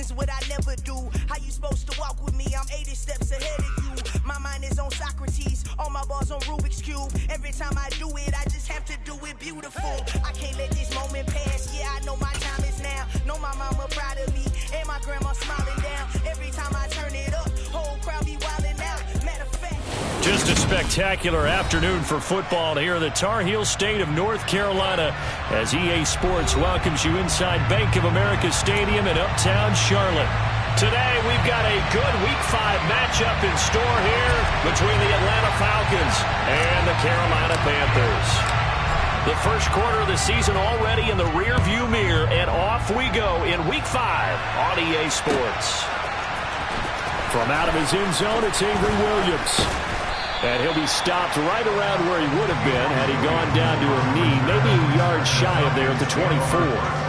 is what I never do. How you supposed to walk with me? I'm 80 steps ahead of you. My mind is on Socrates, all my bars on Rubik's Cube. Every time I do it, I just have to do it beautiful. I can't let this moment pass. Yeah, I know my time is now. Know my mama proud of me, and my grandma smiling down. Every time I turn it up, whole crowd be wildin' out. Matter of fact. Just a spectacular afternoon for football here in the Tar Heel state of North Carolina as EA Sports welcomes you inside Bank of America Stadium in uptown Charlotte. Today we've got a good Week 5 matchup in store here between the Atlanta Falcons and the Carolina Panthers. The first quarter of the season already in the rearview mirror, and off we go in Week 5 on EA Sports. From out of his end zone, it's Avery Williams. And he'll be stopped right around where he would have been had he gone down to a knee, maybe a yard shy of there at the 24.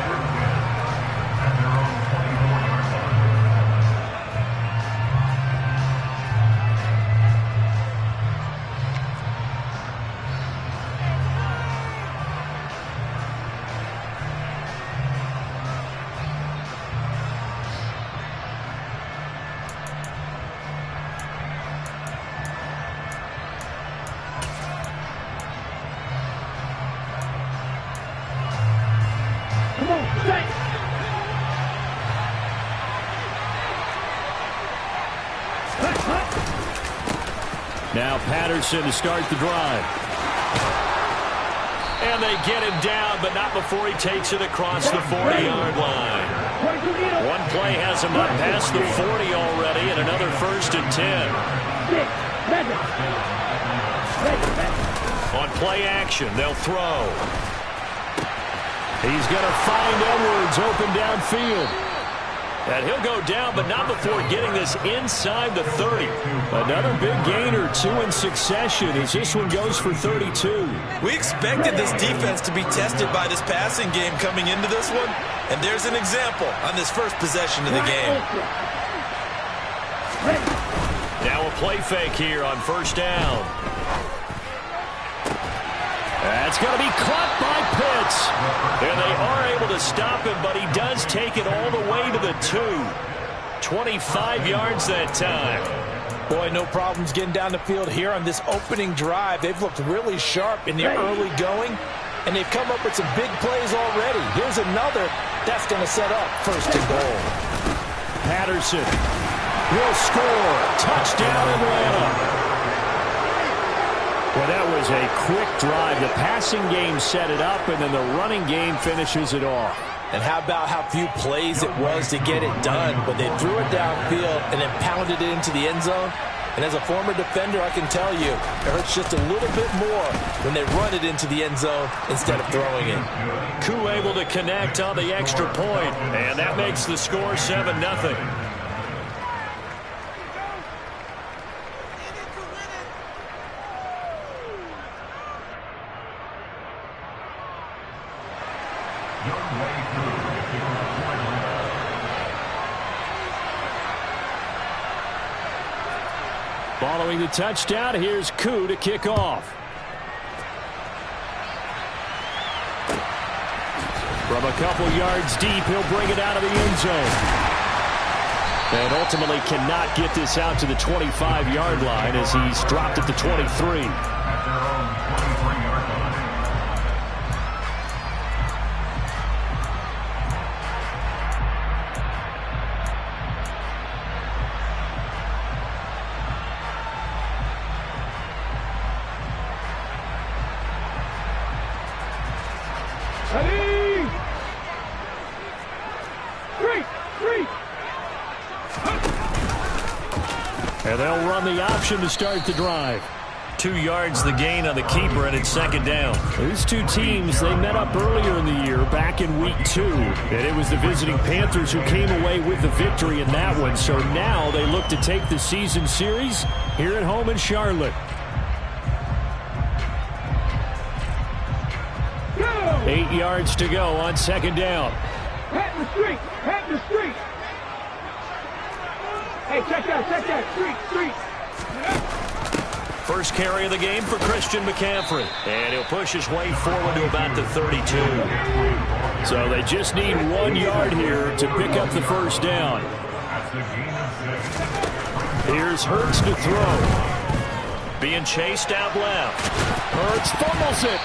Now Patterson to start the drive. And they get him down, but not before he takes it across the 40-yard line. One play has him up past the 40 already, and another 1st and 10. On play action, they'll throw. He's going to find Edwards open downfield. And he'll go down, but not before getting this inside the 30. Another big gain or two in succession as this one goes for 32. We expected this defense to be tested by this passing game coming into this one. And there's an example on this first possession of the game. Now a play fake here on 1st down. That's going to be caught by Pitts. And they are able to stop him, but he does take it all the way to the 2. 25 yards that time. Boy, no problems getting down the field here on this opening drive. They've looked really sharp in the early going, and they've come up with some big plays already. Here's another that's going to set up 1st and goal. Patterson will score. Touchdown, Atlanta. Well, that was a quick drive. The passing game set it up, and then the running game finishes it off. And how about how few plays it was to get it done, but they threw it downfield and then pounded it into the end zone. And as a former defender, I can tell you, it hurts just a little bit more when they run it into the end zone instead of throwing it. Koo able to connect on the extra point, and that makes the score 7-0. Following the touchdown, here's Koo to kick off. From a couple yards deep, he'll bring it out of the end zone. And ultimately cannot get this out to the 25-yard line as he's dropped at the 23. And they'll run the option to start the drive. 2 yards the gain on the keeper, and it's 2nd down. These two teams, they met up earlier in the year, back in Week 2. And it was the visiting Panthers who came away with the victory in that one. So now they look to take the season series here at home in Charlotte. 8 yards to go on 2nd down. Pat in the street! Pat in the street! Hey, check that, street! First carry of the game for Christian McCaffrey. And he'll push his way forward to about the 32. So they just need 1 yard here to pick up the first down. Here's Hurts to throw. Being chased out left. Hurts fumbles it.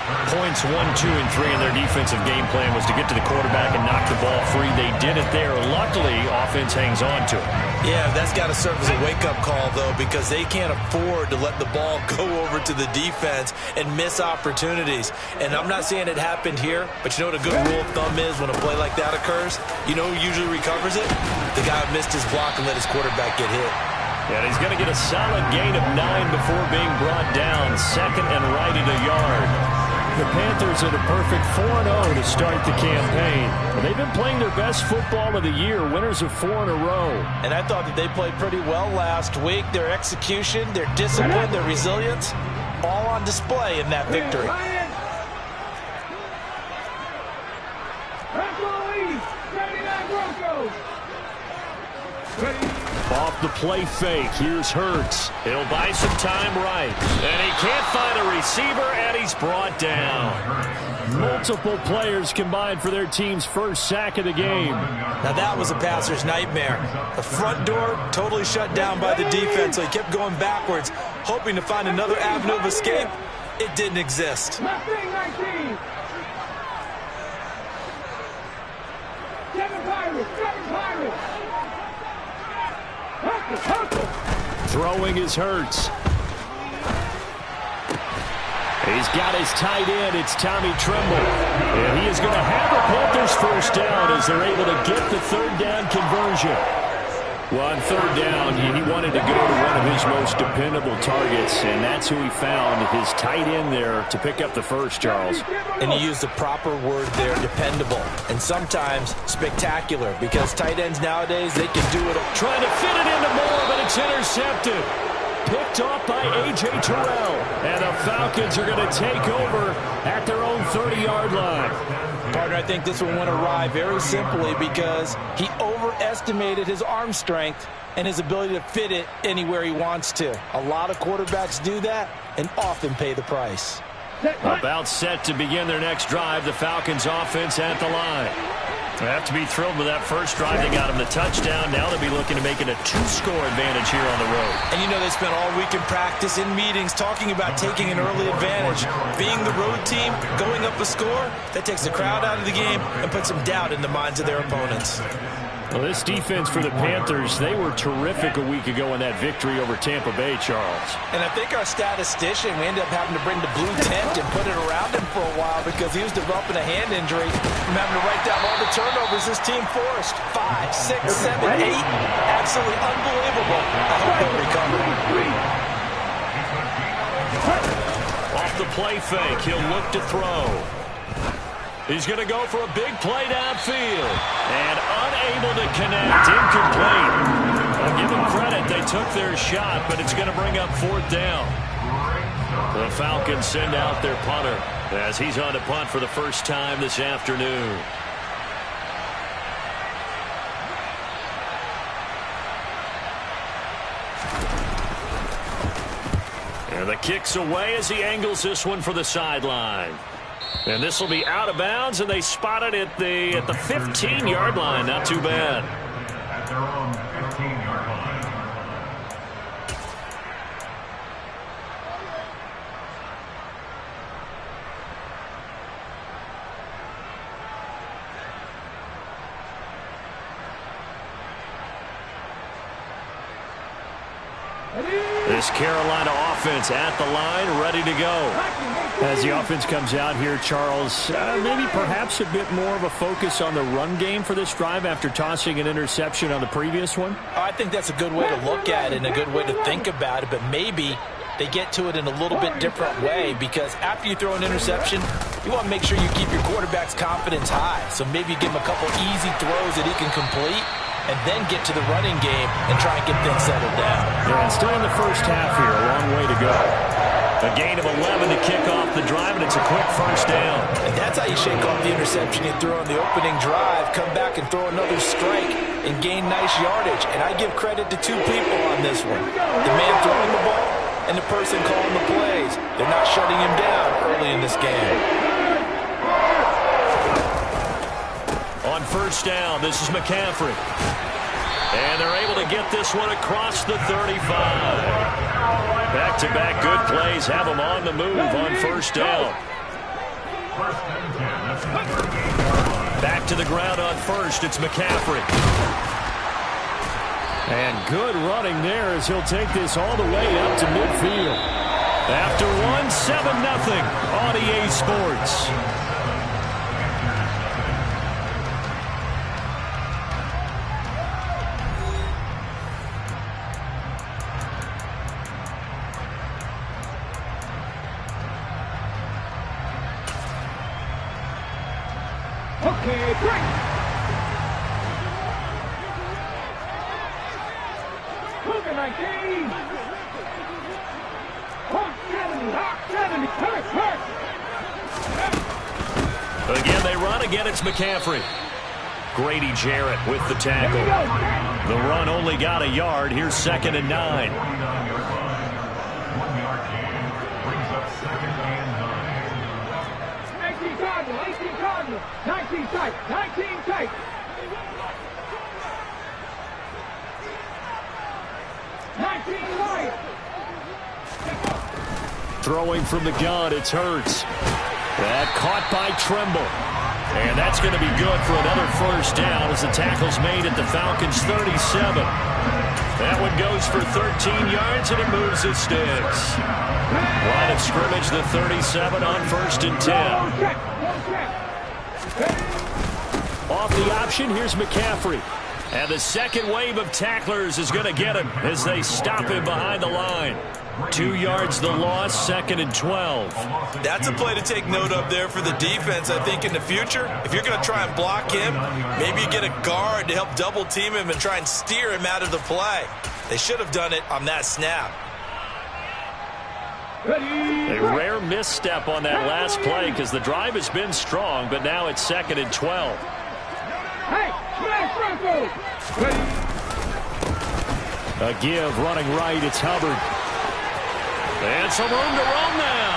Points 1, 2, and 3 in their defensive game plan was to get to the quarterback and knock the ball free. They did it there. Luckily, offense hangs on to it. Yeah, that's got to serve as a wake-up call, though, because they can't afford to let the ball go over to the defense and miss opportunities. And I'm not saying it happened here, but you know what a good rule of thumb is when a play like that occurs? You know who usually recovers it? The guy who missed his block and let his quarterback get hit. And he's going to get a solid gain of 9 before being brought down. Second and right at a yard. The Panthers are the perfect 4-0 to start the campaign. Well, they've been playing their best football of the year, winners of 4 in a row. And I thought that they played pretty well last week. Their execution, their discipline, their resilience, all on display in that victory. Off the play fake, here's Hurts. He'll buy some time right. And he can't find a receiver, and he's brought down. Multiple players combined for their team's first sack of the game. Now that was a passer's nightmare. The front door totally shut down by the defense, so he kept going backwards, hoping to find another avenue of escape. It didn't exist. Throwing is Hurts. He's got his tight end. It's Tommy Tremble. And he is going to have the Panthers first down as they're able to get the third down conversion. Well, on third down, he wanted to go to one of his most dependable targets, and that's who he found, his tight end there, to pick up the first, Charles. And he used the proper word there, dependable, and sometimes spectacular, because tight ends nowadays, they can do it. Trying to fit it into Moore, but it's intercepted. Picked off by A.J. Terrell. And the Falcons are going to take over at their own 30-yard line. Partner, I think this one went awry very simply because he overestimated his arm strength and his ability to fit it anywhere he wants to. A lot of quarterbacks do that and often pay the price. About set to begin their next drive, the Falcons offense at the line. They have to be thrilled with that first drive. They got him the touchdown. Now they'll be looking to make it a 2-score advantage here on the road. And you know they spent all week in practice, in meetings, talking about taking an early advantage. Being the road team, going up a score, that takes the crowd out of the game and puts some doubt in the minds of their opponents. Well, this defense for the Panthers, they were terrific a week ago in that victory over Tampa Bay, Charles. And I think our statistician, we ended up having to bring the blue tent and put it around him for a while because he was developing a hand injury from having to write down all the turnovers his team forced. 5, 6, 7, 8. Absolutely unbelievable. I hope he'll recover. Off the play fake, he'll look to throw. He's going to go for a big play downfield. And unable to connect. Incomplete. I'll give them credit. They took their shot, but it's going to bring up fourth down. The Falcons send out their punter as he's on to punt for the first time this afternoon. And the kick's away as he angles this one for the sideline. And this will be out of bounds, and they spot it at the 15-yard line. Not too bad. At their own 15-yard line. This Carolina offense at the line, ready to go. As the offense comes out here, Charles, maybe perhaps a bit more of a focus on the run game for this drive after tossing an interception on the previous one? I think that's a good way to look at it and a good way to think about it, but maybe they get to it in a little bit different way because after you throw an interception, you want to make sure you keep your quarterback's confidence high. So maybe you give him a couple easy throws that he can complete and then get to the running game and try and get things settled down. Yeah, and still in the first half here, a long way to go. A gain of 11 to kick off the drive, and it's a quick first down. And that's how you shake off the interception you threw on the opening drive, come back and throw another strike and gain nice yardage. And I give credit to two people on this one. The man throwing the ball and the person calling the plays. They're not shutting him down early in this game. On first down, this is McCaffrey. And they're able to get this one across the 35. Back-to-back good plays have them on the move on first down. Back to the ground on first. It's McCaffrey. And good running there as he'll take this all the way up to midfield. After one, 7-0 on EA Sports. Okay, break. Look at my game. Hawk 70, hurt. Again, they run. Again, it's McCaffrey. Grady Jarrett with the tackle. The run only got a yard. Here's 2nd and 9. 1-yard gain brings up 2nd and 9. 18 Cardinal, 19 tight. Throwing from the gun, it's Hurts. That caught by Tremble. And that's going to be good for another first down as the tackle's made at the Falcons' 37. That one goes for 13 yards, and it moves the sticks. Line of scrimmage, the 37 on 1st and 10. Off the option, here's McCaffrey. And the second wave of tacklers is going to get him as they stop him behind the line. 2 yards the loss, 2nd and 12. That's a play to take note of there for the defense, I think, in the future. If you're going to try and block him, maybe you get a guard to help double-team him and try and steer him out of the play. They should have done it on that snap. A rare misstep on that last play because the drive has been strong, but now it's 2nd and 12. A give running right, it's Hubbard. And some room to roam now.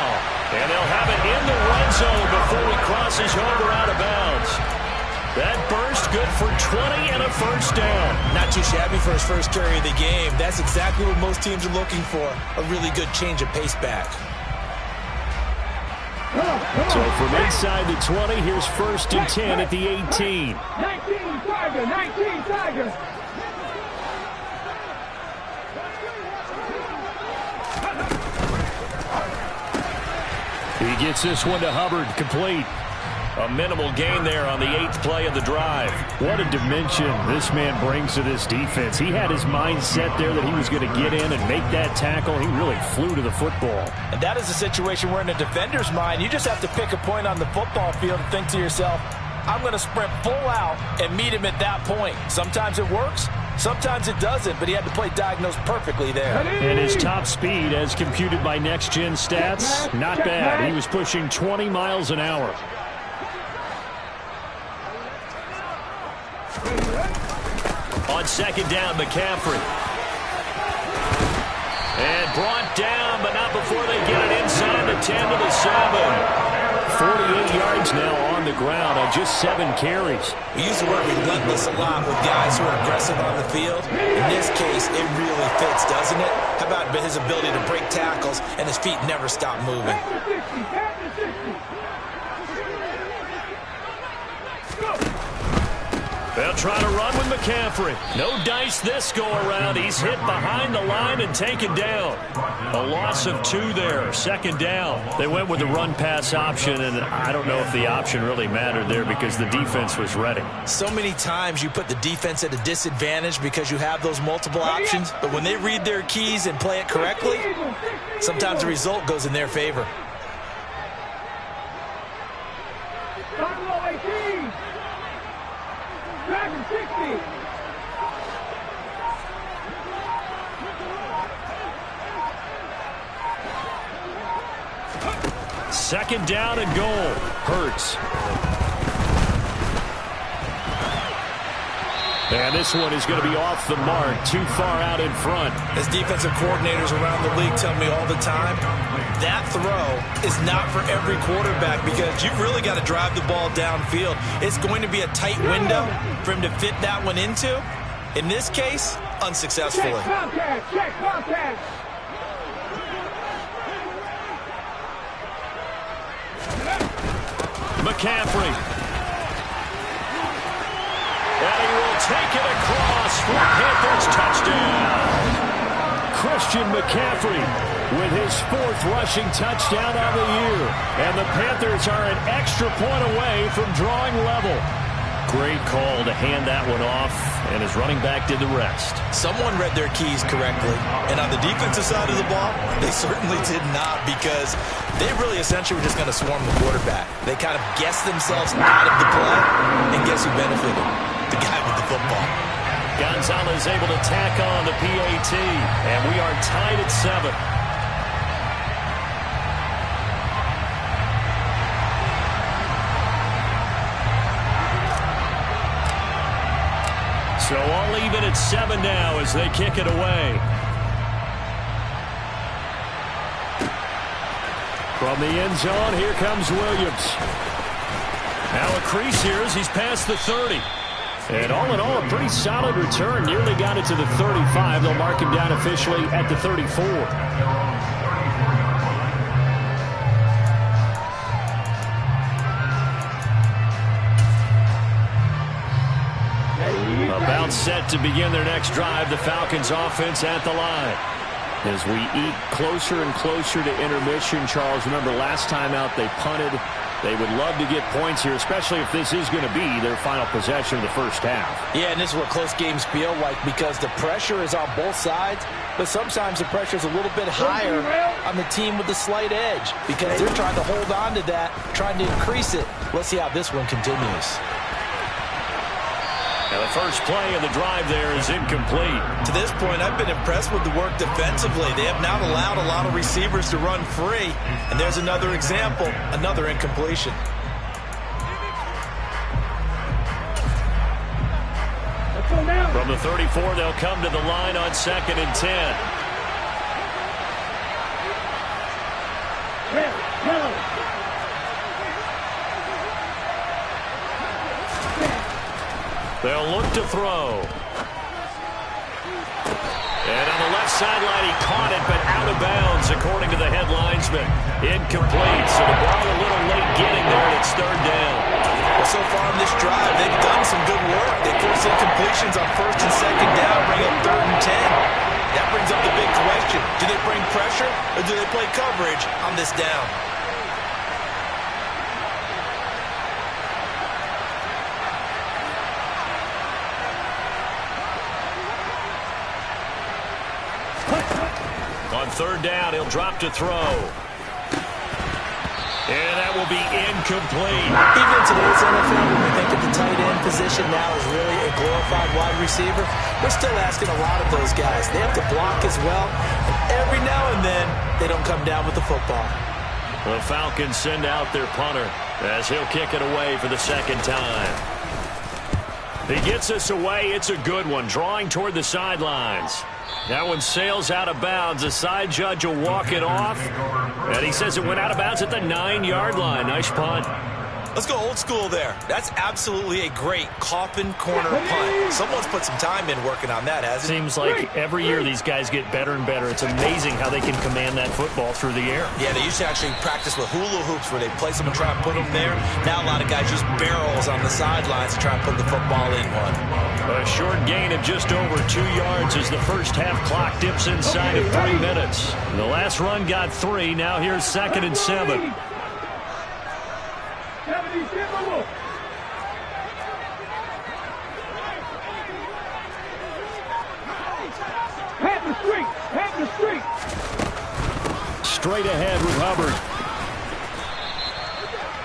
And they'll have it in the red zone before he crosses over out of bounds. That burst good for 20 and a first down. Not too shabby for his first carry of the game. That's exactly what most teams are looking for. A really good change of pace back. So from inside the 20, here's 1st and 10 at the 18. 19 Tiger. He gets this one to Hubbard, complete. A minimal gain there on the 8th play of the drive. What a dimension this man brings to this defense. He had his mind set there that he was going to get in and make that tackle. He really flew to the football. And that is a situation where in a defender's mind, you just have to pick a point on the football field and think to yourself, I'm going to sprint full out and meet him at that point. Sometimes it works. Sometimes it doesn't, but he had to play diagnosed perfectly there. And his top speed, as computed by Next Gen Stats, not bad. He was pushing 20 miles an hour. On 2nd down, McCaffrey. And brought down, but not before they get it inside the 10 to the 7. 48 yards now on the ground on just 7 carries. We use the word relentless a lot with guys who are aggressive on the field. In this case, it really fits, doesn't it? How about his ability to break tackles and his feet never stop moving? They'll try to run with McCaffrey. No dice this go-around. He's hit behind the line and taken down. A loss of 2 there. 2nd down. They went with the run-pass option, and I don't know if the option really mattered there because the defense was ready. So many times you put the defense at a disadvantage because you have those multiple options, but when they read their keys and play it correctly, sometimes the result goes in their favor. Dragon 60. Second down and goal. Hurts. And this one is going to be off the mark, too far out in front. As defensive coordinators around the league tell me all the time, that throw is not for every quarterback because you've really got to drive the ball downfield. It's going to be a tight window for him to fit that one into. In this case, unsuccessfully. Check contact. Check contact. McCaffrey. And he will take it across for Panthers touchdown. Christian McCaffrey with his 4th rushing touchdown on the year. And the Panthers are an extra point away from drawing level. Great call to hand that one off, and his running back did the rest. Someone read their keys correctly, and on the defensive side of the ball, they certainly did not because they really essentially were just going to swarm the quarterback. They kind of guessed themselves out of the play, and guess who benefited? The guy with the football. Gonzalez able to tack on the PAT, and we are tied at 7. So all even at 7 now as they kick it away. From the end zone, here comes Williams. Now a crease here as he's past the 30. And all in all, a pretty solid return. Nearly got it to the 35. They'll mark him down officially at the 34. About set to begin their next drive, the Falcons offense at the line. As we eat closer and closer to intermission, Charles, remember last time out they punted. They would love to get points here, especially if this is going to be their final possession of the first half. Yeah, and this is what close games feel like because the pressure is on both sides, but sometimes the pressure is a little bit higher on the team with the slight edge because they're trying to hold on to that, trying to increase it. Let's see how this one continues. Now the first play of the drive there is incomplete. To this point, I've been impressed with the work defensively. They have not allowed a lot of receivers to run free. And there's another example, another incompletion. From the 34, they'll come to the line on 2nd and 10. They'll look to throw. And on the left sideline, he caught it, but out of bounds, according to the head linesman. Incomplete, so the ball a little late getting there, and it's 3rd down. Well, so far in this drive, they've done some good work. They forced incompletions on 1st and 2nd down, bring up 3rd and 10. That brings up the big question. Do they bring pressure, or do they play coverage on this down? On 3rd down, he'll drop to throw. And that will be incomplete. Even in today's NFL, when we think of the tight end position now as really a glorified wide receiver, we're still asking a lot of those guys. They have to block as well. And every now and then, they don't come down with the football. The Falcons send out their punter as he'll kick it away for the 2nd time. He gets us away. It's a good one, drawing toward the sidelines. That one sails out of bounds. The side judge will walk it off. And he says it went out of bounds at the 9-yard line. Nice punt. Let's go old school there. That's absolutely a great coffin corner punt. Someone's put some time in working on that, hasn't it? Seems like every year these guys get better and better. It's amazing how they can command that football through the air. Yeah, they used to actually practice with hula hoops where they place them and try and put them there. Now a lot of guys use barrels on the sidelines to try and put the football in one. A short gain of just over 2 yards as the first half clock dips inside of 3 minutes. The last run got 3. Now here's 2nd and 7. Straight ahead with Hubbard.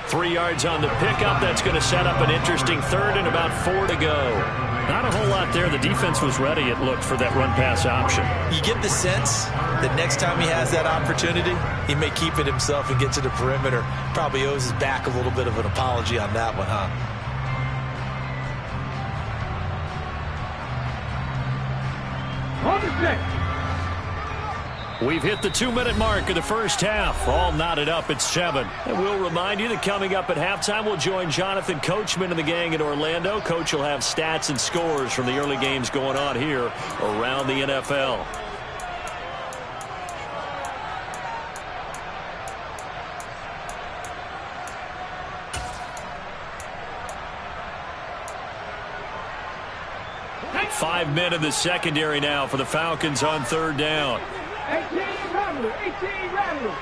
3 yards on the pickup. That's going to set up an interesting 3rd and about 4 to go. Not a whole lot there. The defense was ready, it looked, for that run-pass option. You get the sense that next time he has that opportunity, he may keep it himself and get to the perimeter. Probably owes his back a little bit of an apology on that one, huh? We've hit the 2-minute mark of the first half. All knotted up at 7. And we'll remind you that coming up at halftime, we'll join Jonathan Coachman and the gang in Orlando. Coach will have stats and scores from the early games going on here around the NFL. Five men in the secondary now for the Falcons on third down. 18 rattle, 18 rattle.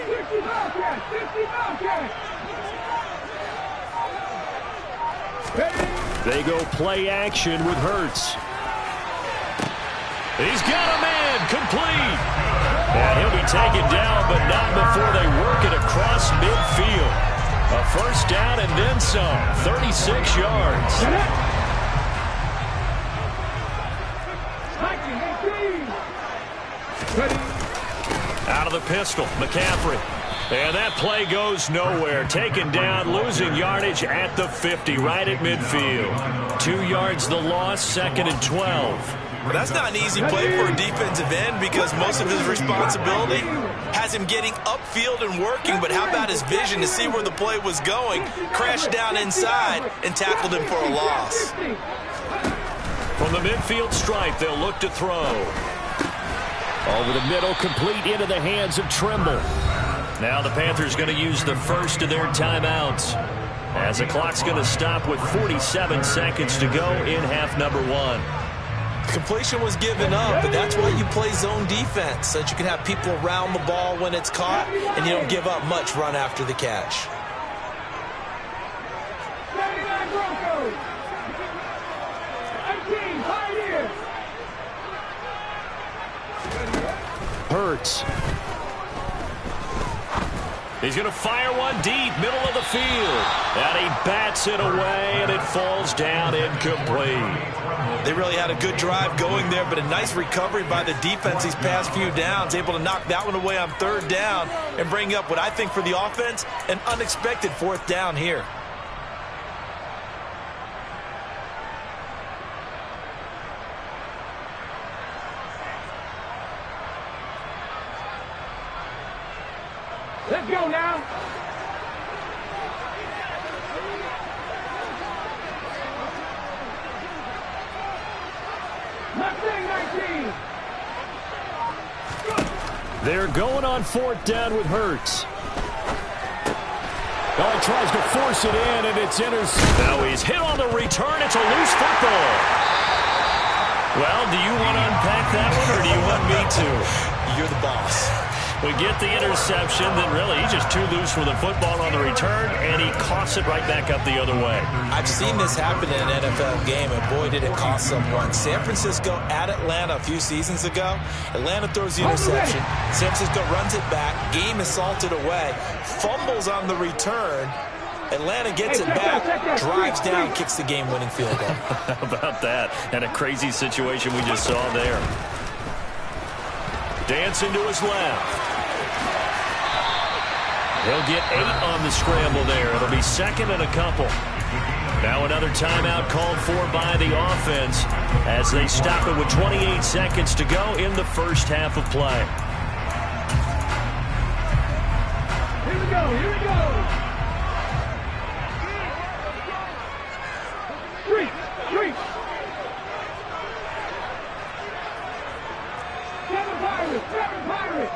50 Bobcats, 50 Bobcats. They go play action with Hurts. He's got a man, complete. And he'll be taken down, but not before they work it across midfield. A first down and then some, 36 yards. Out of the pistol, McCaffrey. And that play goes nowhere. Taken down, losing yardage at the 50, right at midfield. 2 yards the loss, 2nd and 12. Well, that's not an easy play for a defensive end because most of his responsibility has him getting upfield and working. But how about his vision to see where the play was going? Crashed down inside and tackled him for a loss. From the midfield stripe, they'll look to throw. Over the middle, complete into the hands of Trimble. Now the Panthers going to use the first of their timeouts, as the clock's going to stop with 47 seconds to go in half number 1. Completion was given up, but that's why you play zone defense, so that you can have people around the ball when it's caught, and you don't give up much run after the catch. Hurts. He's going to fire one deep, middle of the field. And he bats it away, and it falls down incomplete. They really had a good drive going there, but a nice recovery by the defense these past few downs, able to knock that one away on third down and bring up what I think for the offense, an unexpected 4th down here. Let's go now. Mustang 19. They're going on 4th down with Hurts. Oh, he tries to force it in, and it's intercepted. Now he's hit on the return. It's a loose football. Well, do you want to unpack that one, or do you want me to? You're the boss. We get the interception, then really he's just too loose for the football on the return, and he coughs it right back up the other way. I've seen this happen in an NFL game, and boy, did it cost someone. San Francisco at Atlanta a few seasons ago. Atlanta throws the interception. San Francisco runs it back. Game is salted away. Fumbles on the return. Atlanta gets it back, drives down, kicks the game-winning field goal. How about that? And a crazy situation we just saw there. Dancing to his left. He'll get 8 on the scramble there. It'll be 2nd and a couple. Now another timeout called for by the offense as they stop it with 28 seconds to go in the first half of play. Here we go, here we go. Street. Seven Pirates.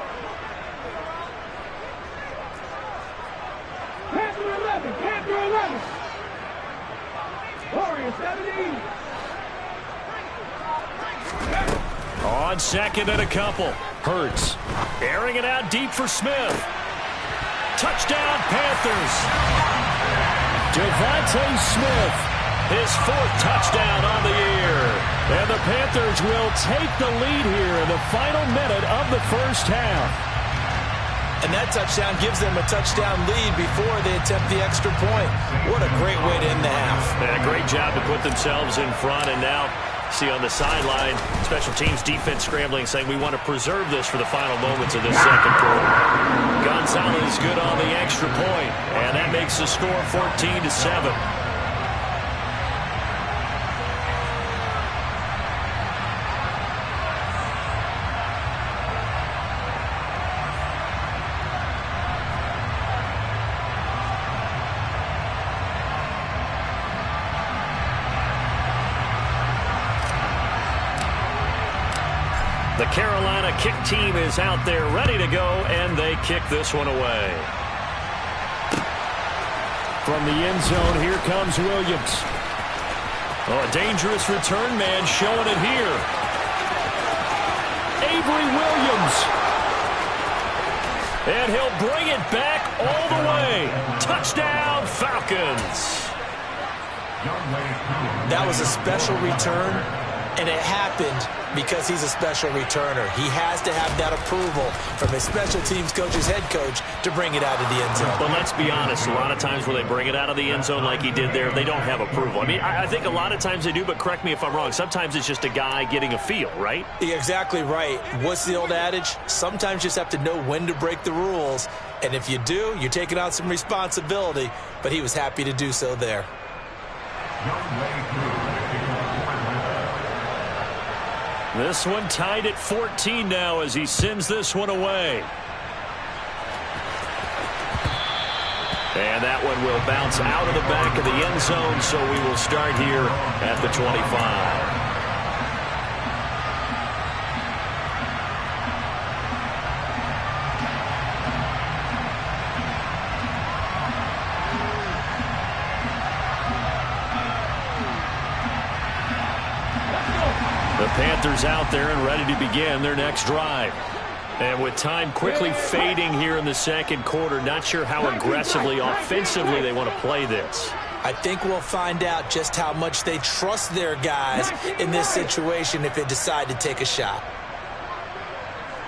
Panther 11. Warrior 17. On 2nd and a couple. Hurts. Airing it out deep for Smith. Touchdown, Panthers. Devontae Smith. His 4th touchdown on the year. And the Panthers will take the lead here in the final minute of the first half. And that touchdown gives them a touchdown lead before they attempt the extra point. What a great way to end the half. And a great job to put themselves in front. And now, see on the sideline, special teams defense scrambling, saying we want to preserve this for the final moments of this second quarter. Gonzalez good on the extra point, and that makes the score 14-7. The Carolina kick team is out there ready to go, and they kick this one away. From the end zone, here comes Williams. Oh, a dangerous return man showing it here. Avery Williams. And he'll bring it back all the way. Touchdown, Falcons. That was a special return, and it happened because he's a special returner. He has to have that approval from his special teams coach's head coach to bring it out of the end zone. But let's be honest, a lot of times when they bring it out of the end zone like he did there, they don't have approval. I mean, I think a lot of times they do, but correct me if I'm wrong. Sometimes it's just a guy getting a feel, right? You're exactly right. What's the old adage? Sometimes you just have to know when to break the rules, and if you do, you're taking on some responsibility, but he was happy to do so there. This one tied at 14 now as he sends this one away. And that one will bounce out of the back of the end zone, so we will start here at the 25. The Panthers out there and ready to begin their next drive. And with time quickly fading here in the second quarter, not sure how aggressively, offensively they want to play this. I think we'll find out just how much they trust their guys in this situation if they decide to take a shot.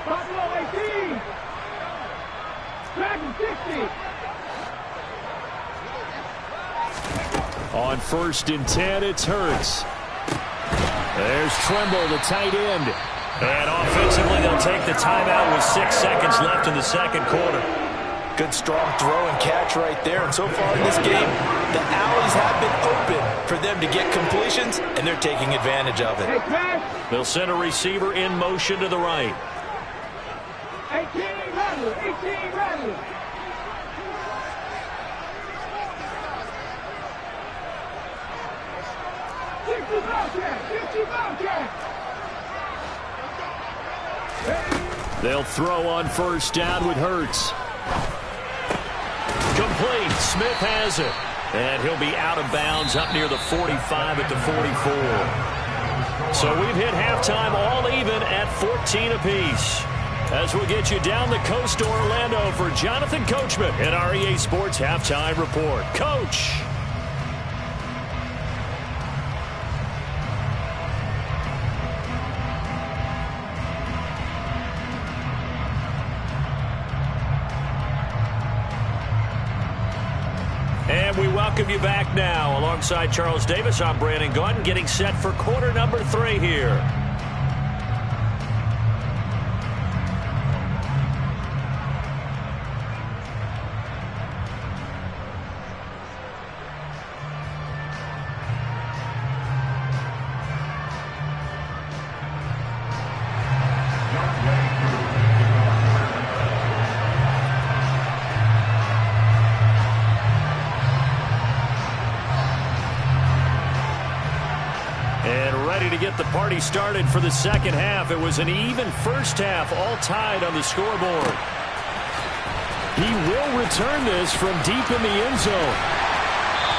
Buffalo 18. Dragon 60. On 1st and 10, it's Hurts. There's Tremble, the tight end. And offensively, they'll take the timeout with 6 seconds left in the second quarter. Good strong throw and catch right there. And so far in this game, the alleys have been open for them to get completions, and they're taking advantage of it. They'll send a receiver in motion to the right. 18 Rattler, 18 Rattler. They'll throw on 1st down with Hurts. Complete. Smith has it. And he'll be out of bounds up near the 45 at the 44. So we've hit halftime all even at 14 apiece. As we'll get you down the coast to Orlando for Jonathan Coachman in our EA Sports Halftime Report. Coach. And we welcome you back now. Alongside Charles Davis, I'm Brandon Gaudin, getting set for quarter number 3 here. To get the party started for the second half. It was an even first half, all tied on the scoreboard. He will return this from deep in the end zone.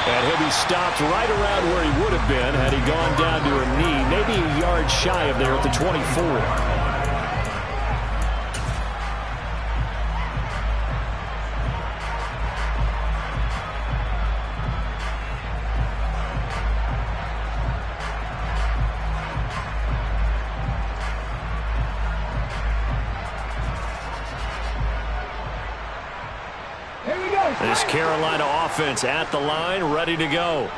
And he'll be stopped right around where he would have been had he gone down to a knee, maybe a yard shy of there at the 24. This Carolina offense at the line, ready to go.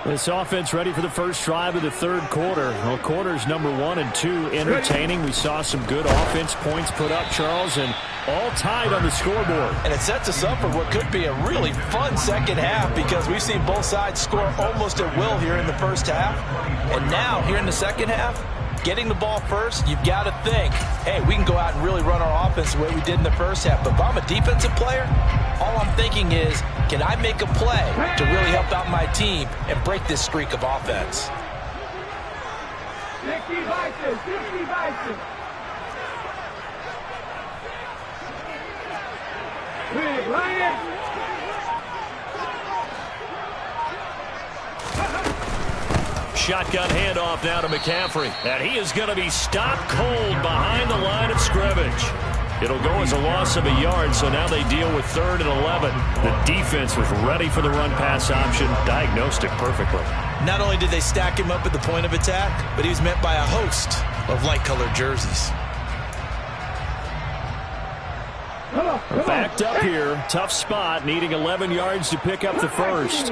This offense ready for the first drive of the third quarter. Well, quarters number 1 and 2 entertaining. We saw some good offense points put up, Charles, and all tied on the scoreboard. And it sets us up for what could be a really fun second half because we've seen both sides score almost at will here in the first half. And now, here in the second half, getting the ball first, you've got to think, hey, we can go out and really run our offense the way we did in the first half. But if I'm a defensive player, all I'm thinking is, can I make a play to really help out my team and break this streak of offense? 60 Bison, 60 Bison. Big Lion. Shotgun handoff now to McCaffrey. And he is going to be stopped cold behind the line of scrimmage. It'll go as a loss of a yard, so now they deal with 3rd and 11. The defense was ready for the run-pass option, diagnosed it perfectly. Not only did they stack him up at the point of attack, but he was met by a host of light-colored jerseys. Backed up here, tough spot, needing 11 yards to pick up the first.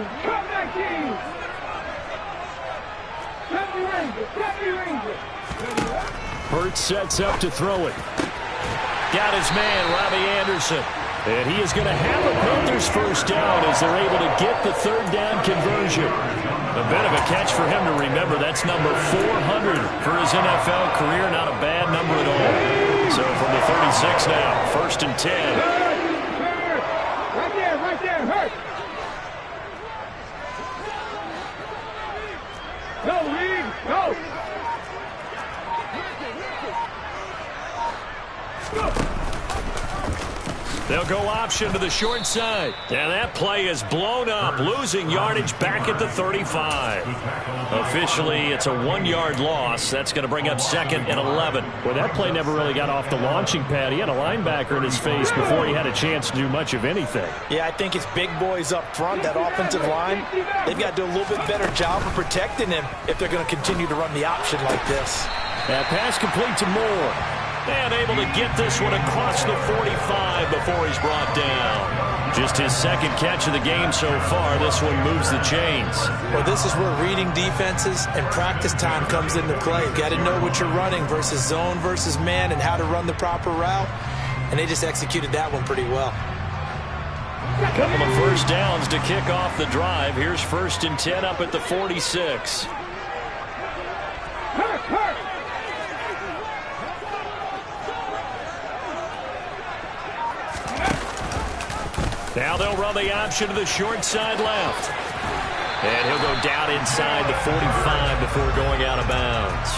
Hurts sets up to throw it. Got his man, Robbie Anderson. And he is going to have a Panthers first down as they're able to get the 3rd down conversion. A bit of a catch for him to remember. That's number 400 for his NFL career. Not a bad number at all. So from the 36 now, 1st and 10. Right there, hurt. Go, Reed, go. They'll go option to the short side. And that play is blown up, losing yardage back at the 35. Officially, it's a 1-yard loss. That's going to bring up 2nd and 11. Well, that play never really got off the launching pad. He had a linebacker in his face before he had a chance to do much of anything. Yeah, I think it's big boys up front, that offensive line. They've got to do a little bit better job of protecting him if they're going to continue to run the option like this. That pass complete to Moore. And able to get this one across the 45 before he's brought down. Just his 2nd catch of the game so far. This one moves the chains. Well, this is where reading defenses and practice time comes into play. You've got to know what you're running versus zone versus man and how to run the proper route. And they just executed that one pretty well. A couple of first downs to kick off the drive. Here's 1st and 10 up at the 46. Now they'll run the option to the short side left. And he'll go down inside the 45 before going out of bounds.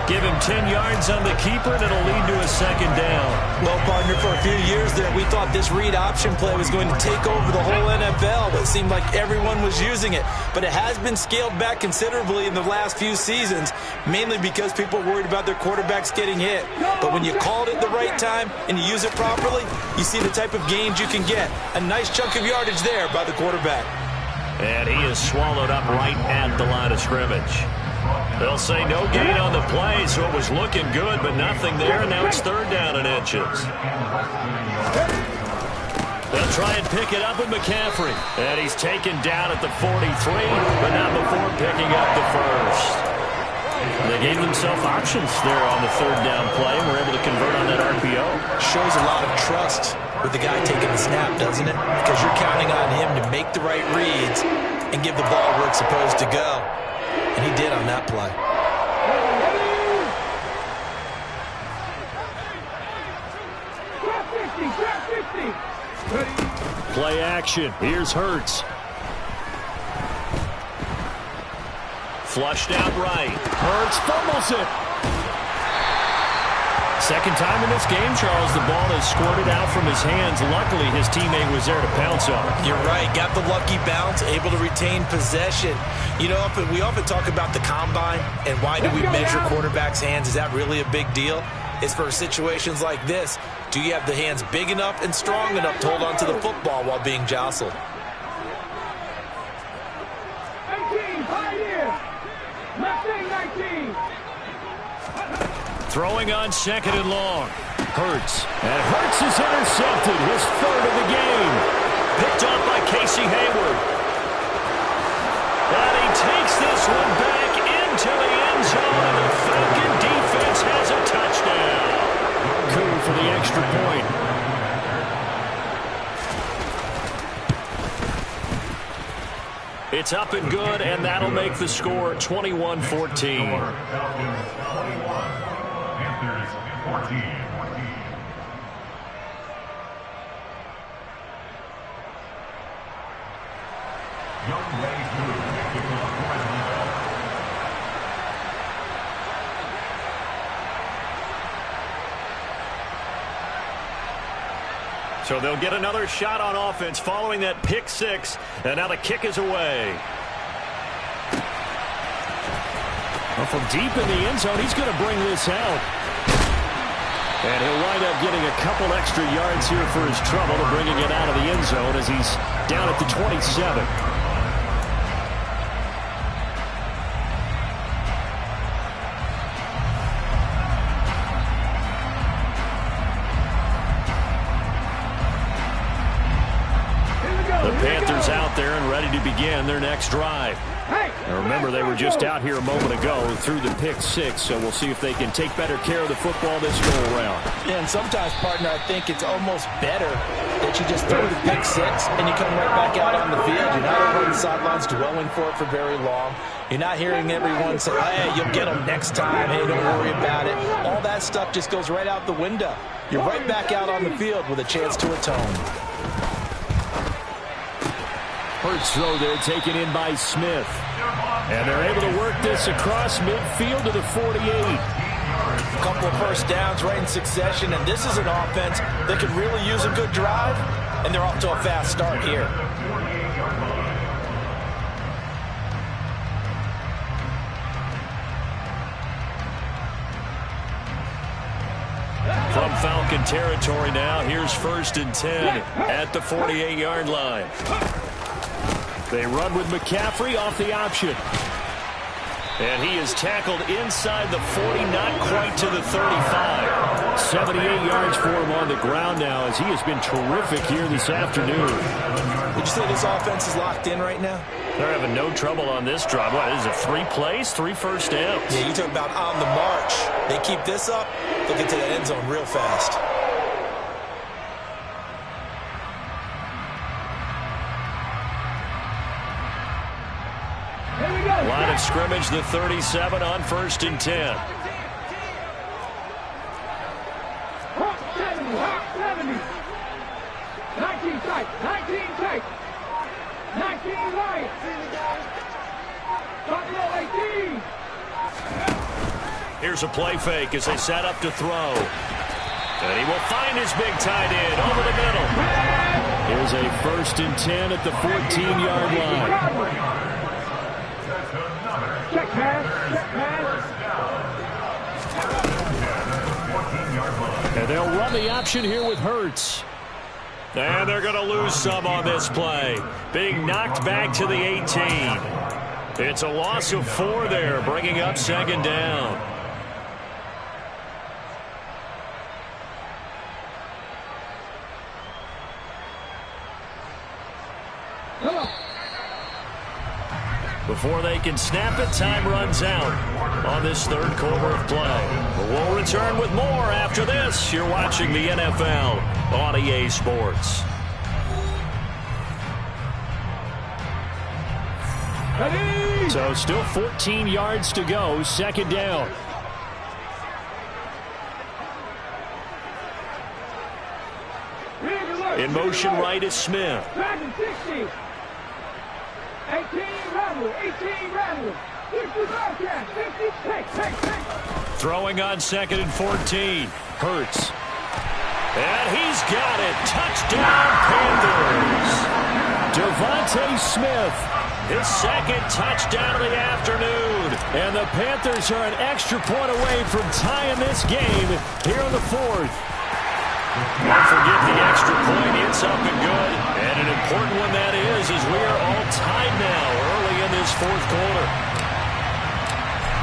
Give him 10 yards on the keeper, and it'll lead to a 2nd down. Well, partner, for a few years there, we thought this read option play was going to take over the whole NFL. It seemed like everyone was using it. But it has been scaled back considerably in the last few seasons, mainly because people are worried about their quarterbacks getting hit. But when you call it at the right time and you use it properly, you see the type of gains you can get. A nice chunk of yardage there by the quarterback. And he is swallowed up right at the line of scrimmage. They'll say no gain on the play, so it was looking good, but nothing there. Now it's 3rd down and inches. They'll try and pick it up with McCaffrey. And he's taken down at the 43, but not before picking up the first. They gave themselves options there on the 3rd down play and were able to convert on that RPO. Shows a lot of trust with the guy taking the snap, doesn't it? Because you're counting on him to make the right reads and give the ball where it's supposed to go. And he did on that play. Play action. Here's Hurts. Flushed out right. Hurts fumbles it. 2nd time in this game, Charles, the ball has squirted out from his hands. Luckily, his teammate was there to pounce on it. You're right. Got the lucky bounce, able to retain possession. You know, we often talk about the combine and why do we measure quarterbacks' hands. Is that really a big deal? It's for situations like this. Do you have the hands big enough and strong enough to hold on to the football while being jostled? 18, pioneer. Left wing, 19. Throwing on 2nd and long. Hurts. And Hurts is intercepted. His 3rd of the game. Picked up by Casey Hayward. And he takes this one back into the end zone. And the Falcon defense has a touchdown. Coup for the extra point. It's up and good, and that'll make the score 21-14. So they'll get another shot on offense following that pick six. And now the kick is away. Well, from deep in the end zone, he's going to bring this out. And he'll wind up getting a couple extra yards here for his trouble to bringing it out of the end zone as he's down at the 27. The Panthers out there and ready to begin their next drive. Now remember, they were just out here a moment ago through the pick six, so we'll see if they can take better care of the football this go-around. Yeah, and sometimes, partner, I think it's almost better that you just throw the pick six and you come right back out on the field. You're not over on the sidelines dwelling for it for very long. You're not hearing everyone say, hey, you'll get them next time. Hey, don't worry about it. All that stuff just goes right out the window. You're right back out on the field with a chance to atone. First throw there taken in by Smith. And they're able to work this across midfield to the 48. A couple of first downs right in succession, and this is an offense that could really use a good drive, and they're off to a fast start here. From Falcon territory now, here's 1st and 10 at the 48-yard line. They run with McCaffrey off the option. And he is tackled inside the 40, not quite to the 35. 78 yards for him on the ground now as he has been terrific here this afternoon. Would you say this offense is locked in right now? They're having no trouble on this drive. What is it, 3 plays, 3 first downs? Yeah, you talk about on the march. They keep this up, they'll get to the end zone real fast. Line of scrimmage, the 37 on 1st and 10. Hawk 70, Hawk 70. 19 tight, 19 tight. 19 right. Buffalo 18. Here's a play fake as they set up to throw. And he will find his big tight end over the middle. Here's a 1st and 10 at the 14-yard line. Check pass, check pass. And they'll run the option here with Hurts. And they're going to lose some on this play. Being knocked back to the 18. It's a loss of 4 there, bringing up 2nd down. Before they can snap it, time runs out on this 3rd quarter of play. But we'll return with more after this. You're watching the NFL on EA Sports. So still 14 yards to go, 2nd down. In motion right is Smith. 18 rattle, 18 rattle. 50 Bobcat, 50, take. Throwing on 2nd and 14. Hurts. And he's got it. Touchdown, Panthers. Devontae Smith, his 2nd touchdown of the afternoon. And the Panthers are an extra point away from tying this game here in the 4th. Don't forget the extra point. It's up and good. And an important one that is as we are all tied now early in this 4th quarter.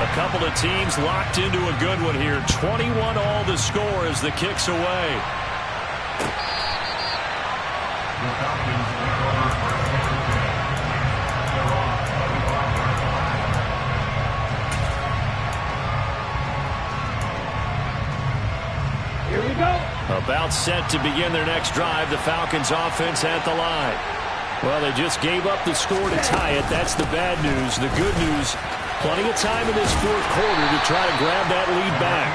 A couple of teams locked into a good one here. 21 all the score as the kick's away. Here we go. About set to begin their next drive. The Falcons offense at the line. Well, they just gave up the score to tie it. That's the bad news. The good news, plenty of time in this 4th quarter to try to grab that lead back.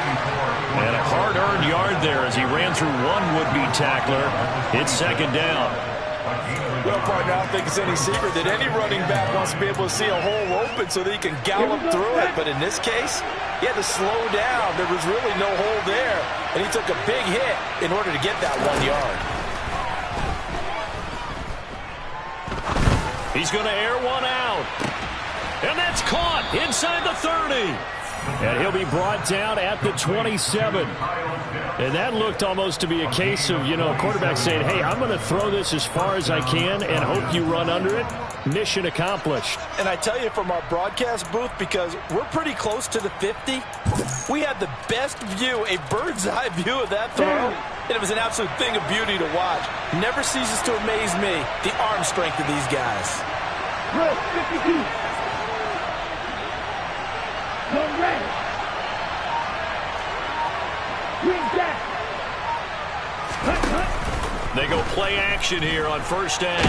And a hard-earned yard there as he ran through one would-be tackler. It's 2nd down. Well, partner, I don't think it's any secret that any running back wants to be able to see a hole open so that he can gallop through it. But in this case, he had to slow down. There was really no hole there. And he took a big hit in order to get that 1 yard. He's going to air one out. And that's caught inside the 30. And he'll be brought down at the 27. And that looked almost to be a case of, a quarterback saying, hey, I'm going to throw this as far as I can and hope you run under it. Mission accomplished. And I tell you from our broadcast booth, because we're pretty close to the 50, we had the best view, a bird's eye view of that throw. And it was an absolute thing of beauty to watch. Never ceases to amaze me, the arm strength of these guys. Drill 52. Young ready. Green back. They go play action here on first down.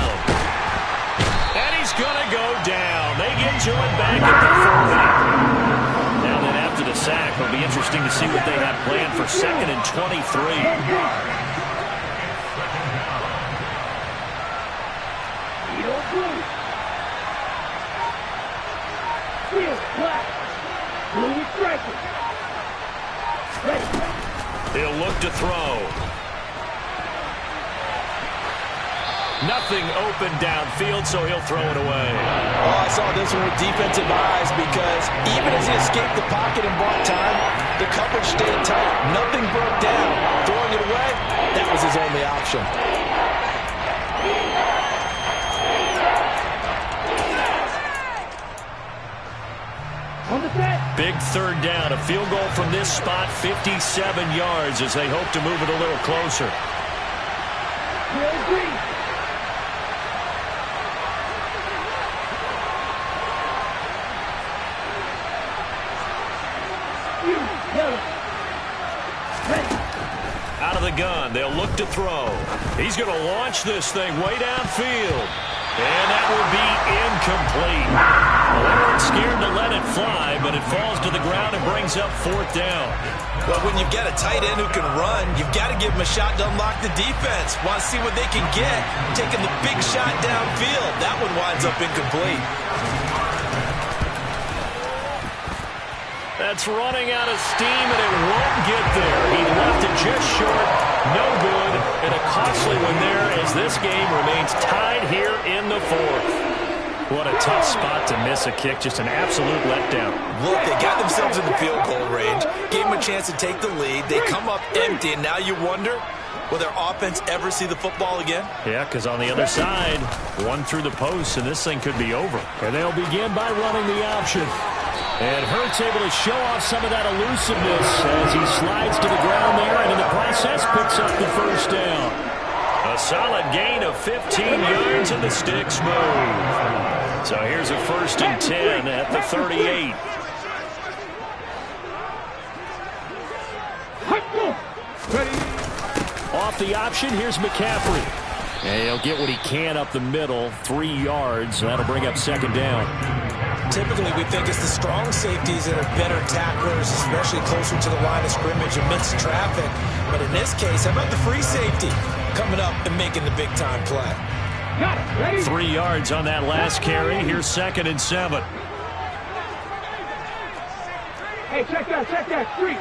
And he's going to go down. They get to it back at the 40. Now then after the sack, it'll be interesting to see what they have planned for 2nd and 23. He'll look to throw. Nothing open downfield, so he'll throw it away. Oh, I saw this one with defensive eyes because even as he escaped the pocket and bought time, the coverage stayed tight. Nothing broke down. Throwing it away, that was his only option. Big third down. A field goal from this spot, 57 yards as they hope to move it a little closer. Out of the gun, they'll look to throw. He's going to launch this thing way downfield. And that will be incomplete. Well, they weren't scared to let it fly, but it falls to the ground and brings up 4th down. Well, when you've got a tight end who can run, you've got to give him a shot to unlock the defense. Want to see what they can get. Taking the big shot downfield. That one winds up incomplete. That's running out of steam, and it won't get there. He left it just short. No good. And a costly one there as this game remains tied here in the 4th. What a tough spot to miss a kick. Just an absolute letdown. Look, they got themselves in the field goal range. Gave them a chance to take the lead. They come up empty, and now you wonder, will their offense ever see the football again? Yeah, because on the other side, one through the post, and this thing could be over. And they'll begin by running the option. And Hurts able to show off some of that elusiveness as he slides to the ground there, and in the process picks up the first down. A solid gain of 15 yards, and the sticks move. So here's a 1st and 10 at the 38. Off the option, here's McCaffrey. And he'll get what he can up the middle, 3 yards. That'll bring up 2nd down. Typically, we think it's the strong safeties that are better tacklers, especially closer to the line of scrimmage amidst traffic. But in this case, how about the free safety coming up and making the big-time play? 3 yards on that last carry. Here's 2nd and 7. Hey, check that. 3.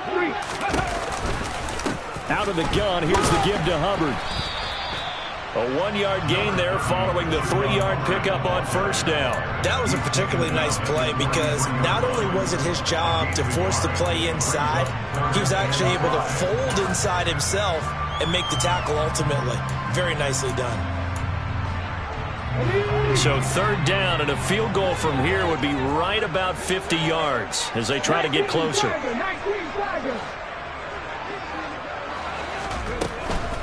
Out of the gun, here's the give to Hubbard. A 1-yard gain there following the 3-yard pickup on first down. That was a particularly nice play because not only was it his job to force the play inside, he was actually able to fold inside himself and make the tackle ultimately. Very nicely done. So 3rd down, and a field goal from here would be right about 50 yards as they try to get closer.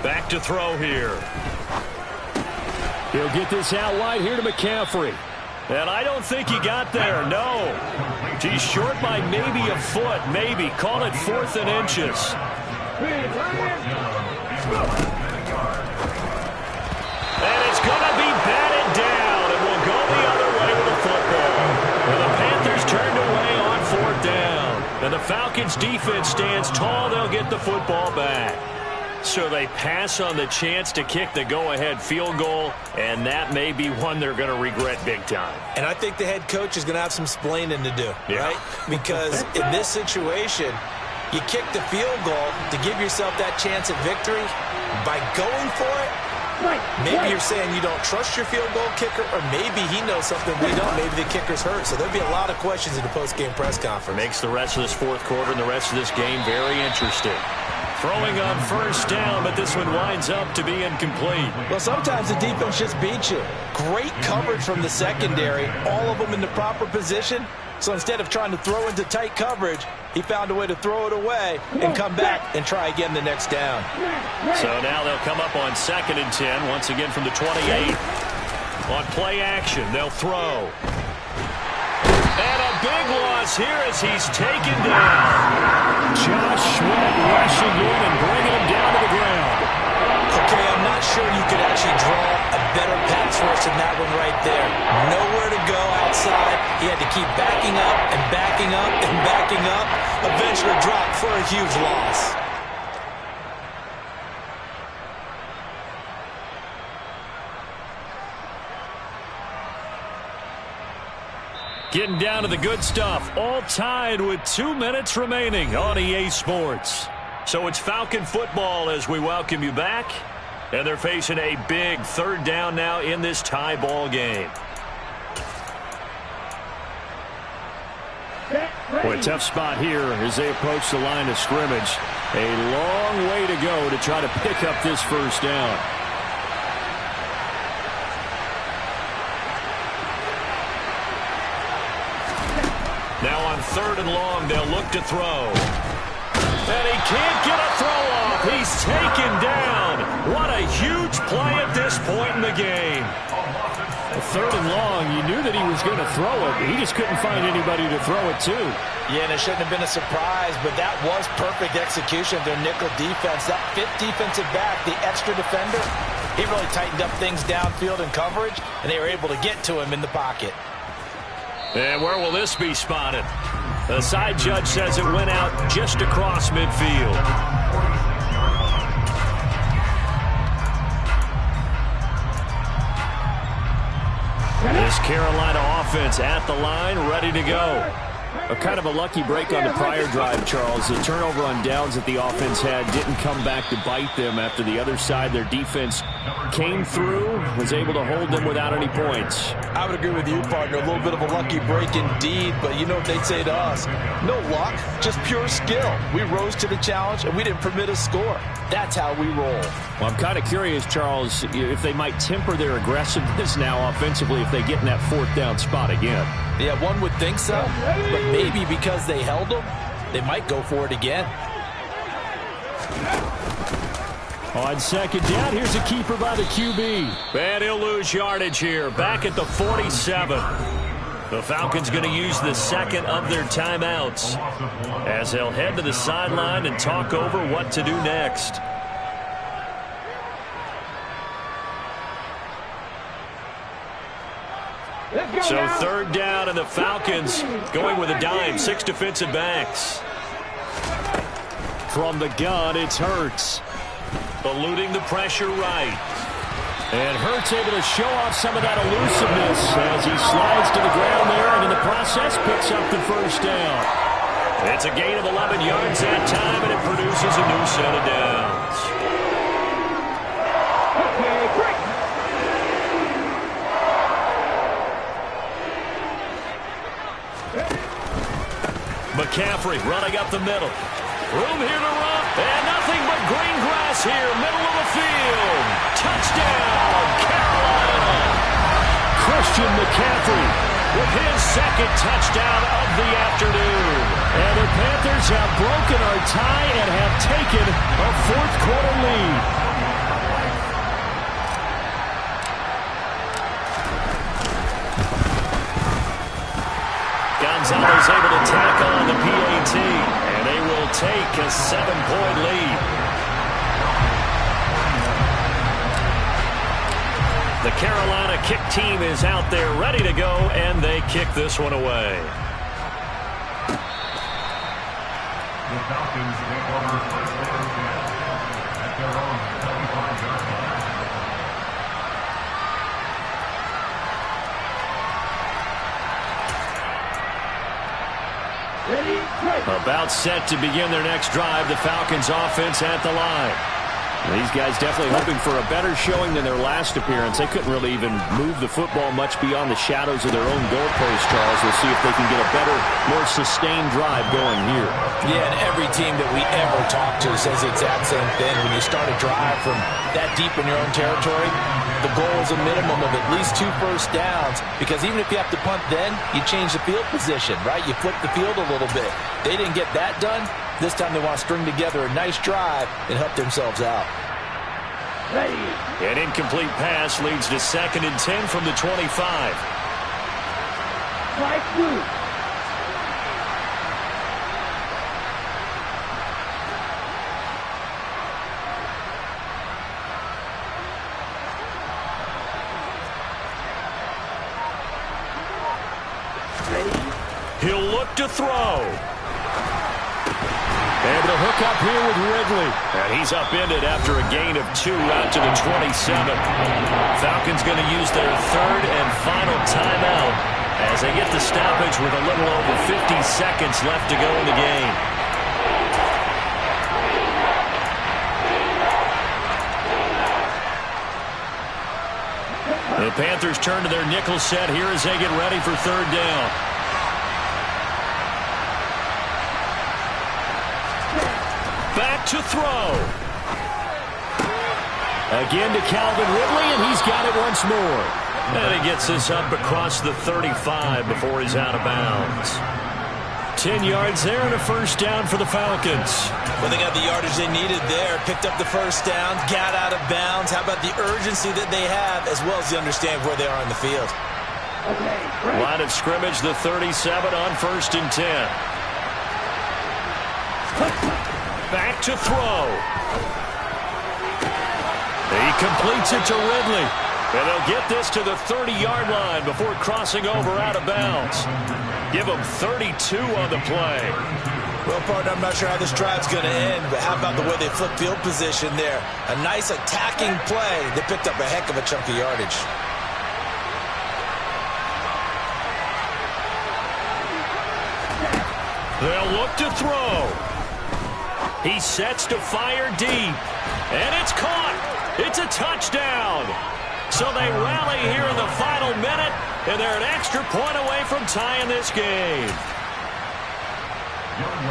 Back to throw here. He'll get this out wide here to McCaffrey. And I don't think he got there, no. He's short by maybe a foot, maybe. Call it 4th and inches. And it's going to be batted down, and we'll go the other way with the football. And the Panthers turned away on 4th down. And the Falcons' defense stands tall. They'll get the football back. So they pass on the chance to kick the go-ahead field goal, and that may be one they're going to regret big time. And I think the head coach is going to have some splaining to do, right? Because in this situation, you kick the field goal to give yourself that chance at victory. By going for it, Maybe you're saying you don't trust your field goal kicker, or maybe he knows something we don't. Maybe the kicker's hurt. So there'll be a lot of questions in the post-game press conference. Makes the rest of this fourth quarter and the rest of this game very interesting. Throwing on first down, but this one winds up to be incomplete. Well, sometimes the defense just beats you. Great coverage from the secondary, all of them in the proper position. So instead of trying to throw into tight coverage, he found a way to throw it away and come back and try again the next down. So now they'll come up on 2nd and 10, once again from the 28. On play action, they'll throw. And a big loss here as he's taken down. Josh Sweat rushing in and bringing him down to the ground. Okay, I'm not sure you could actually draw a better pass rush than that one right there. Nowhere to go outside. He had to keep backing up and backing up and backing up. Eventually dropped for a huge loss. Getting down to the good stuff. All tied with 2 minutes remaining on EA Sports. So it's Falcon football as we welcome you back. And they're facing a big 3rd down now in this tie ball game. Boy, a tough spot here as they approach the line of scrimmage. A long way to go to try to pick up this first down. Now on 3rd and long, they'll look to throw. And he can't get a throw off. He's taken down. What a huge play at this point in the game. 3rd and long, you knew that he was going to throw it. He just couldn't find anybody to throw it to. Yeah, and it shouldn't have been a surprise, but that was perfect execution of their nickel defense. That 5th defensive back, the extra defender, he really tightened up things downfield in coverage, and they were able to get to him in the pocket. And where will this be spotted? The side judge says it went out just across midfield. This Carolina offense at the line, ready to go. A kind of a lucky break on the prior drive, Charles. The turnover on downs that the offense had didn't come back to bite them after the other side. Their defense came through, was able to hold them without any points. I would agree with you, partner. A little bit of a lucky break indeed, but you know what they'd say to us? No luck, just pure skill. We rose to the challenge, and we didn't permit a score. That's how we roll. Well, I'm kind of curious, Charles, if they might temper their aggressiveness now offensively if they get in that 4th down spot again. Yeah, one would think so, but maybe because they held them, they might go for it again. On 2nd down, here's a keeper by the QB. And he'll lose yardage here, back at the 47. The Falcons going to use the 2nd of their timeouts as they'll head to the sideline and talk over what to do next. So 3rd down, and the Falcons going with a dime. 6 defensive backs. From the gun, it's Hurts. Eluding the pressure right. And Hurts able to show off some of that elusiveness as he slides to the ground there, and in the process picks up the first down. It's a gain of 11 yards that time, and it produces a new set of downs. McCaffrey running up the middle. Room here to run, and nothing but green grass here, middle of the field. Touchdown, Carolina. Christian McCaffrey with his 2nd touchdown of the afternoon. And the Panthers have broken our tie and have taken a 4th quarter lead. Gonzalez able to tack on the PAT, and they will take a 7-point lead. The Carolina kick team is out there ready to go, and they kick this one away. The Falcons take over first down at their own 75-yard line. About set to begin their next drive, the Falcons offense at the line. These guys definitely hoping for a better showing than their last appearance. They couldn't really even move the football much beyond the shadows of their own goalpost, Charles. We'll see if they can get a better, more sustained drive going here. Yeah, and every team that we ever talk to says the exact same thing. When you start a drive from that deep in your own territory, the goal is a minimum of at least 2 first downs, because even if you have to punt then, you change the field position, right? You flip the field a little bit. They didn't get that done. This time they want to string together a nice drive and help themselves out. Ready. An incomplete pass leads to 2nd and 10 from the 25. Strike 2. He'll look to throw. Able to hook up here with Ridley. And he's upended after a gain of 2 out to the 27. Falcons going to use their 3rd and final timeout as they get the stoppage with a little over 50 seconds left to go in the game. The Panthers turn to their nickel set here as they get ready for 3rd down. Back to throw. Again to Calvin Ridley, and he's got it once more. And he gets this up across the 35 before he's out of bounds. 10 yards there and a first down for the Falcons. Well, they got the yardage they needed there. Picked up the first down, got out of bounds. How about the urgency that they have, as well as they understand where they are in the field? Line of scrimmage, the 37 on 1st and 10. Back to throw. He completes it to Ridley. And they'll get this to the 30-yard line before crossing over out of bounds. Give them 32 on the play. Well, partner, I'm not sure how this drive's going to end, but how about the way they flip field position there? A nice attacking play. They picked up a heck of a chunk of yardage. They'll look to throw. He sets to fire deep. And it's caught. It's a touchdown. So they rally here in the final minute, and they're an extra point away from tying this game.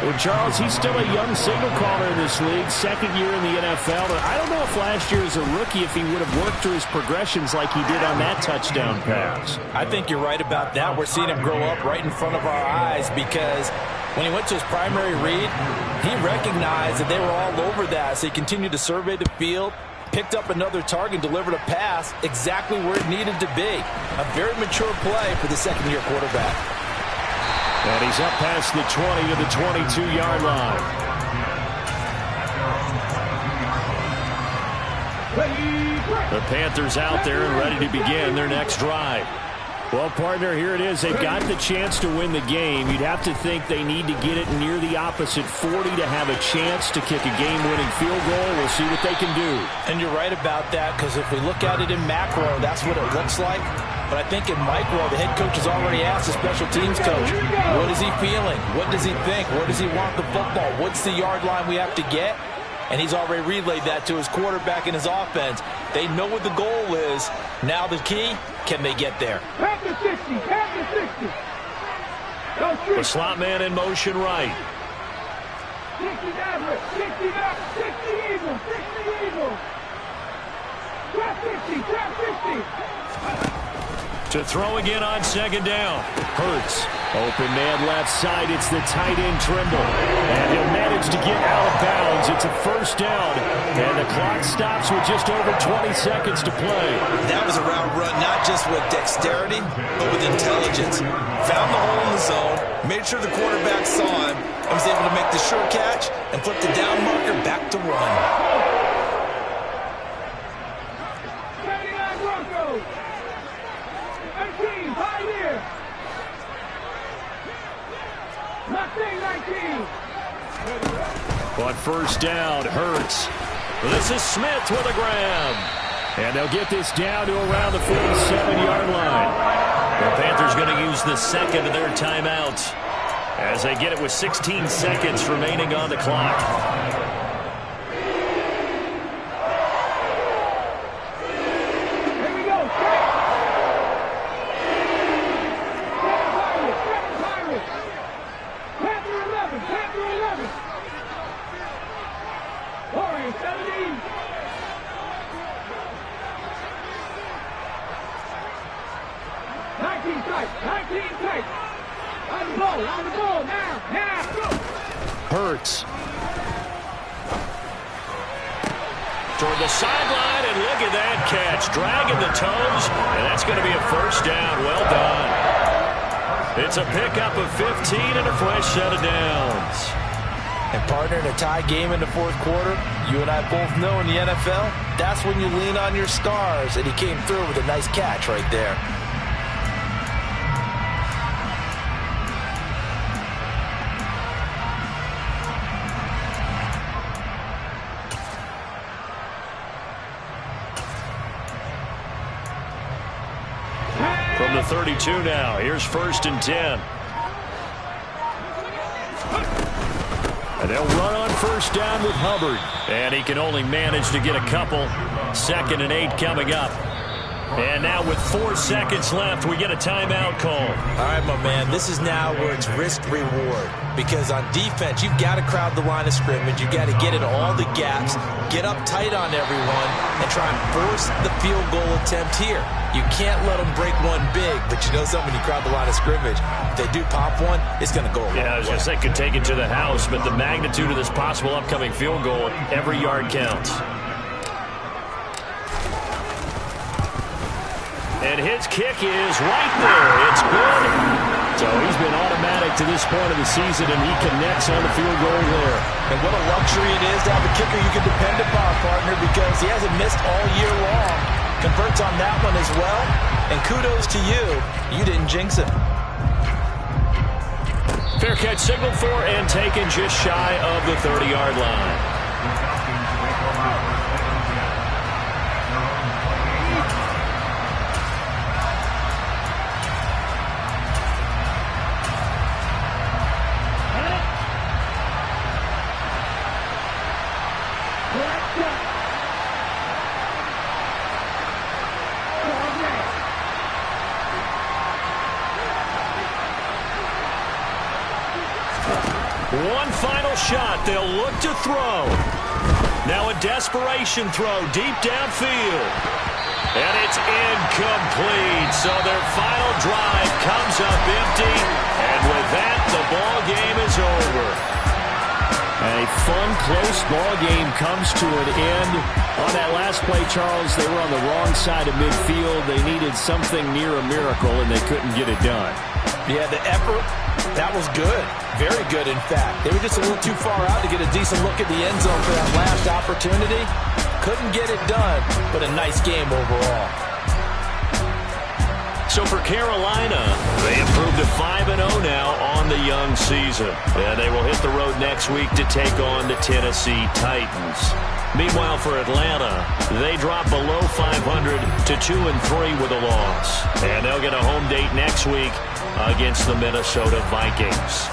Well, Charles, he's still a young signal caller in this league, 2nd year in the NFL. But I don't know if last year as a rookie if he would have worked through his progressions like he did on that touchdown pass. I think you're right about that. We're seeing him grow up right in front of our eyes, because when he went to his primary read, he recognized that they were all over that. So he continued to survey the field, picked up another target, delivered a pass exactly where it needed to be. A very mature play for the 2nd-year quarterback. And he's up past the 20 to the 22-yard line. The Panthers out there and ready to begin their next drive. Well, partner, here it is. They've got the chance to win the game. You'd have to think they need to get it near the opposite 40 to have a chance to kick a game-winning field goal. We'll see what they can do. And you're right about that, because if we look at it in macro, that's what it looks like. But I think in micro, the head coach has already asked the special teams coach, what is he feeling? What does he think? Where does he want the football? What's the yard line we have to get? And he's already relayed that to his quarterback and his offense. They know what the goal is. Now the key, can they get there? Back to 60, back to 60. The slot man in motion right. 60 average, 60 back, 60 Eagles, 60 Eagles. Trap 50, trap 50. To throw again on 2nd down. Hurts. Open man left side. It's the tight end Trimble. And he'll manage to get out of bounds. It's a first down. And the clock stops with just over 20 seconds to play. That was a route run, not just with dexterity, but with intelligence. Found the hole in the zone, made sure the quarterback saw him, and was able to make the sure catch and flip the down marker back to 1. 79 Broncos. 19, Pioneer. Nothing, 19. On first down, Hurts. This is Smith with a grab. And they'll get this down to around the 47-yard line. The Panthers going to use the 2nd of their timeouts as they get it with 16 seconds remaining on the clock. On the ball, now, go! Hurts. Toward the sideline, and look at that catch. Dragging the toes, and that's going to be a first down. Well done. It's a pickup of 15 and a fresh set of downs. And partner, in a tie game in the fourth quarter, you and I both know in the NFL, that's when you lean on your stars, and he came through with a nice catch right there. From the 32 now, here's 1st and 10. And they'll run on first down with Hubbard. And he can only manage to get a couple. 2nd and 8 coming up. And now with 4 seconds left, we get a timeout call. All right, my man, this is now where it's risk-reward. Because on defense, you've got to crowd the line of scrimmage. You've got to get into all the gaps, get up tight on everyone, and try and force the field goal attempt here. You can't let them break one big, but you know something, when you crowd the line of scrimmage, if they do pop one, it's going to go a long way. Yeah, I was going to say could take it to the house, but the magnitude of this possible upcoming field goal, every yard counts. And his kick is right there. It's good. So he's been automatic to this point of the season, and he connects on the field goal there. And what a luxury it is to have a kicker you can depend upon, partner, because he hasn't missed all year long. Converts on that one as well. And kudos to you. You didn't jinx it. Fair catch signaled for and taken just shy of the 30-yard line. One final shot. They'll look to throw. Now a desperation throw deep downfield. And it's incomplete. So their final drive comes up empty. And with that, the ball game is over. A fun, close ball game comes to an end. On that last play, Charles, they were on the wrong side of midfield. They needed something near a miracle, and they couldn't get it done. Yeah, the effort, that was good. Very good, in fact. They were just a little too far out to get a decent look at the end zone for that last opportunity. Couldn't get it done, but a nice game overall. So for Carolina, they improved to 5-0 now on the young season. And they will hit the road next week to take on the Tennessee Titans. Meanwhile, for Atlanta, they drop below 500 to 2-3 with a loss. And they'll get a home date next week against the Minnesota Vikings.